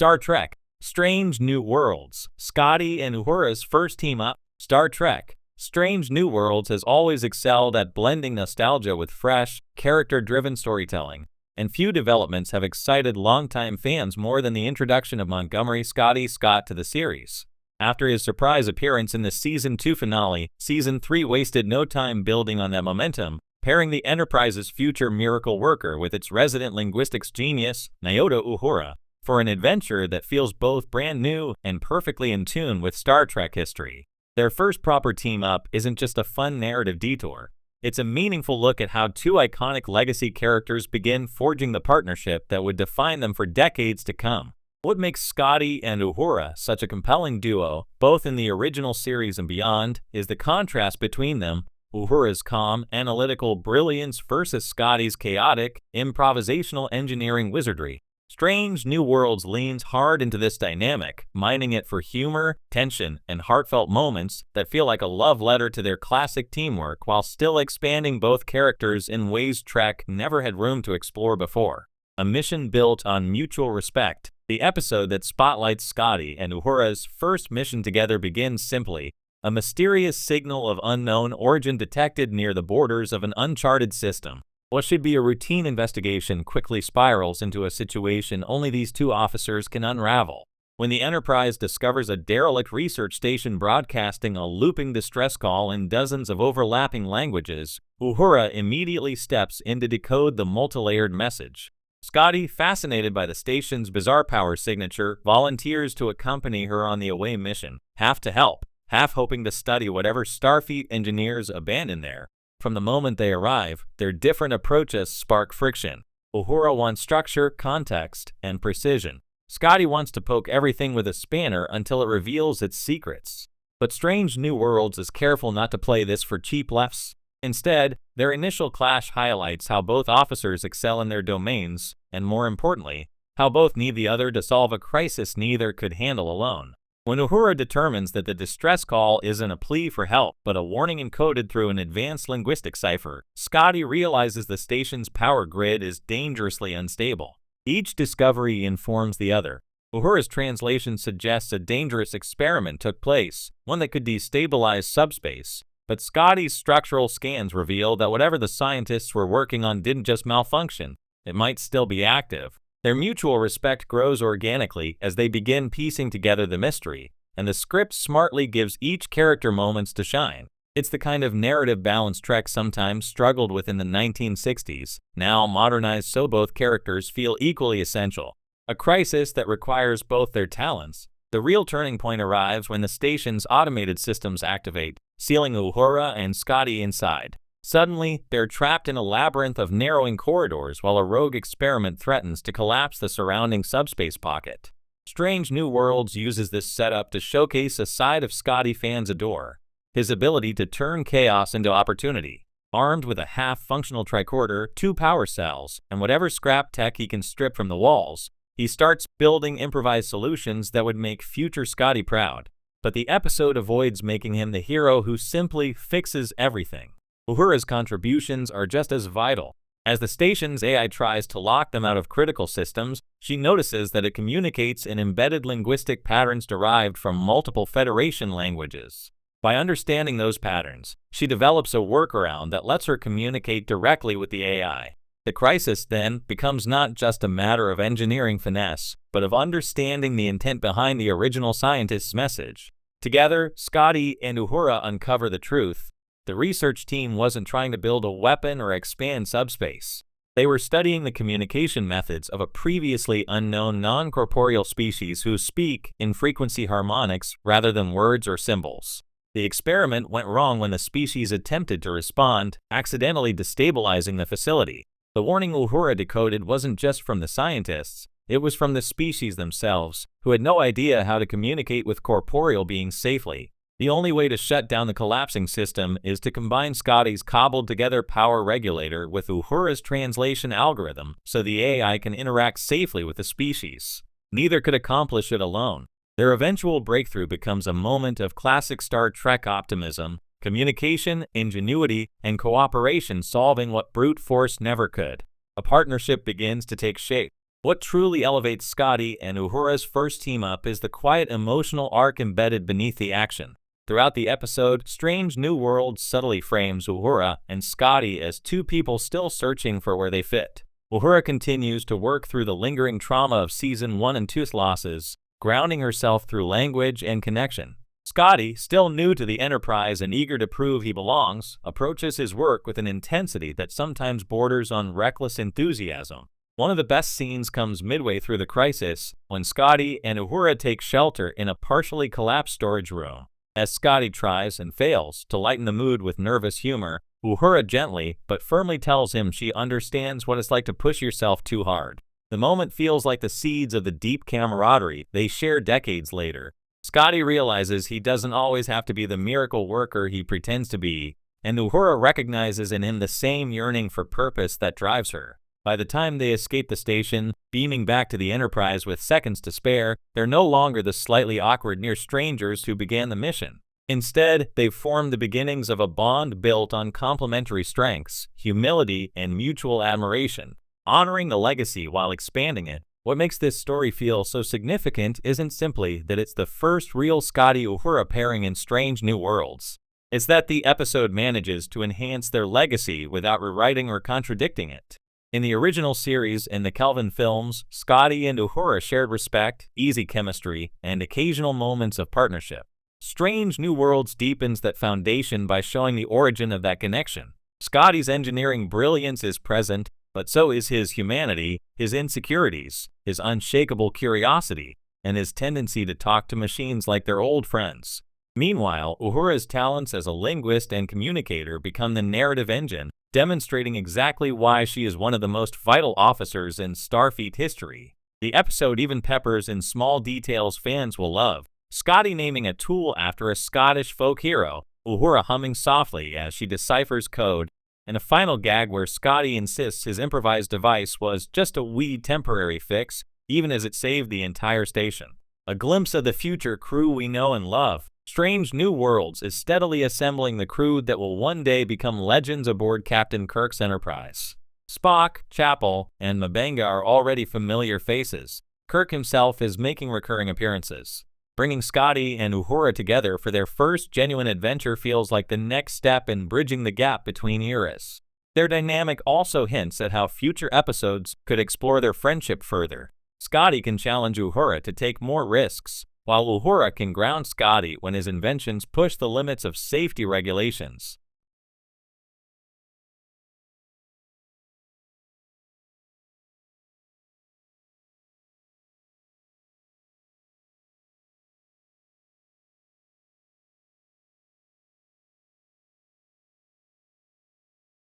Star Trek: Strange New Worlds. Scotty and Uhura's first team-up. Star Trek: Strange New Worlds has always excelled at blending nostalgia with fresh, character-driven storytelling, and few developments have excited longtime fans more than the introduction of Montgomery "Scotty" Scott to the series. After his surprise appearance in the Season 2 finale, Season 3 wasted no time building on that momentum, pairing the Enterprise's future miracle worker with its resident linguistics genius, Nyota Uhura, for an adventure that feels both brand new and perfectly in tune with Star Trek history. Their first proper team-up isn't just a fun narrative detour. It's a meaningful look at how two iconic legacy characters begin forging the partnership that would define them for decades to come. What makes Scotty and Uhura such a compelling duo, both in the original series and beyond, is the contrast between them: Uhura's calm, analytical brilliance versus Scotty's chaotic, improvisational engineering wizardry. Strange New Worlds leans hard into this dynamic, mining it for humor, tension, and heartfelt moments that feel like a love letter to their classic teamwork while still expanding both characters in ways Trek never had room to explore before. A mission built on mutual respect. The episode that spotlights Scotty and Uhura's first mission together begins simply: a mysterious signal of unknown origin detected near the borders of an uncharted system. What should be a routine investigation quickly spirals into a situation only these two officers can unravel. When the Enterprise discovers a derelict research station broadcasting a looping distress call in dozens of overlapping languages, Uhura immediately steps in to decode the multi-layered message. Scotty, fascinated by the station's bizarre power signature, volunteers to accompany her on the away mission, half to help, half hoping to study whatever Starfleet engineers abandon there. From the moment they arrive, their different approaches spark friction. Uhura wants structure, context, and precision. Scotty wants to poke everything with a spanner until it reveals its secrets. But Strange New Worlds is careful not to play this for cheap laughs. Instead, their initial clash highlights how both officers excel in their domains, and more importantly, how both need the other to solve a crisis neither could handle alone. When Uhura determines that the distress call isn't a plea for help but a warning encoded through an advanced linguistic cipher, Scotty realizes the station's power grid is dangerously unstable. Each discovery informs the other. Uhura's translation suggests a dangerous experiment took place, one that could destabilize subspace, but Scotty's structural scans reveal that whatever the scientists were working on didn't just malfunction, it might still be active. Their mutual respect grows organically as they begin piecing together the mystery, and the script smartly gives each character moments to shine. It's the kind of narrative balance Trek sometimes struggled with in the 1960s, now modernized so both characters feel equally essential. A crisis that requires both their talents. The real turning point arrives when the station's automated systems activate, sealing Uhura and Scotty inside. Suddenly, they're trapped in a labyrinth of narrowing corridors while a rogue experiment threatens to collapse the surrounding subspace pocket. Strange New Worlds uses this setup to showcase a side of Scotty fans adore: his ability to turn chaos into opportunity. Armed with a half-functional tricorder, 2 power cells, and whatever scrap tech he can strip from the walls, he starts building improvised solutions that would make future Scotty proud. But the episode avoids making him the hero who simply fixes everything. Uhura's contributions are just as vital. As the station's AI tries to lock them out of critical systems, she notices that it communicates in embedded linguistic patterns derived from multiple Federation languages. By understanding those patterns, she develops a workaround that lets her communicate directly with the AI. The crisis, then, becomes not just a matter of engineering finesse, but of understanding the intent behind the original scientist's message. Together, Scotty and Uhura uncover the truth. The research team wasn't trying to build a weapon or expand subspace. They were studying the communication methods of a previously unknown non-corporeal species who speak in frequency harmonics rather than words or symbols. The experiment went wrong when the species attempted to respond, accidentally destabilizing the facility. The warning Uhura decoded wasn't just from the scientists, it was from the species themselves, who had no idea how to communicate with corporeal beings safely. The only way to shut down the collapsing system is to combine Scotty's cobbled-together power regulator with Uhura's translation algorithm so the AI can interact safely with the species. Neither could accomplish it alone. Their eventual breakthrough becomes a moment of classic Star Trek optimism, communication, ingenuity, and cooperation solving what brute force never could. A partnership begins to take shape. What truly elevates Scotty and Uhura's first team-up is the quiet emotional arc embedded beneath the action. Throughout the episode, Strange New Worlds subtly frames Uhura and Scotty as two people still searching for where they fit. Uhura continues to work through the lingering trauma of Season 1 and 2's losses, grounding herself through language and connection. Scotty, still new to the Enterprise and eager to prove he belongs, approaches his work with an intensity that sometimes borders on reckless enthusiasm. One of the best scenes comes midway through the crisis, when Scotty and Uhura take shelter in a partially collapsed storage room. As Scotty tries and fails to lighten the mood with nervous humor, Uhura gently but firmly tells him she understands what it's like to push yourself too hard. The moment feels like the seeds of the deep camaraderie they share decades later. Scotty realizes he doesn't always have to be the miracle worker he pretends to be, and Uhura recognizes in him the same yearning for purpose that drives her. By the time they escape the station, beaming back to the Enterprise with seconds to spare, they're no longer the slightly awkward near strangers who began the mission. Instead, they've formed the beginnings of a bond built on complementary strengths, humility, and mutual admiration, honoring the legacy while expanding it. What makes this story feel so significant isn't simply that it's the first real Scotty-Uhura pairing in Strange New Worlds. It's that the episode manages to enhance their legacy without rewriting or contradicting it. In the original series and the Kelvin films, Scotty and Uhura shared respect, easy chemistry, and occasional moments of partnership. Strange New Worlds deepens that foundation by showing the origin of that connection. Scotty's engineering brilliance is present, but so is his humanity, his insecurities, his unshakable curiosity, and his tendency to talk to machines like they're old friends. Meanwhile, Uhura's talents as a linguist and communicator become the narrative engine, demonstrating exactly why she is one of the most vital officers in Starfleet history. The episode even peppers in small details fans will love. Scotty naming a tool after a Scottish folk hero, Uhura humming softly as she deciphers code, and a final gag where Scotty insists his improvised device was just a wee temporary fix, even as it saved the entire station. A glimpse of the future crew we know and love. Strange New Worlds is steadily assembling the crew that will one day become legends aboard Captain Kirk's Enterprise. Spock, Chapel, and M'Benga are already familiar faces. Kirk himself is making recurring appearances. Bringing Scotty and Uhura together for their first genuine adventure feels like the next step in bridging the gap between eras. Their dynamic also hints at how future episodes could explore their friendship further. Scotty can challenge Uhura to take more risks, while Uhura can ground Scotty when his inventions push the limits of safety regulations.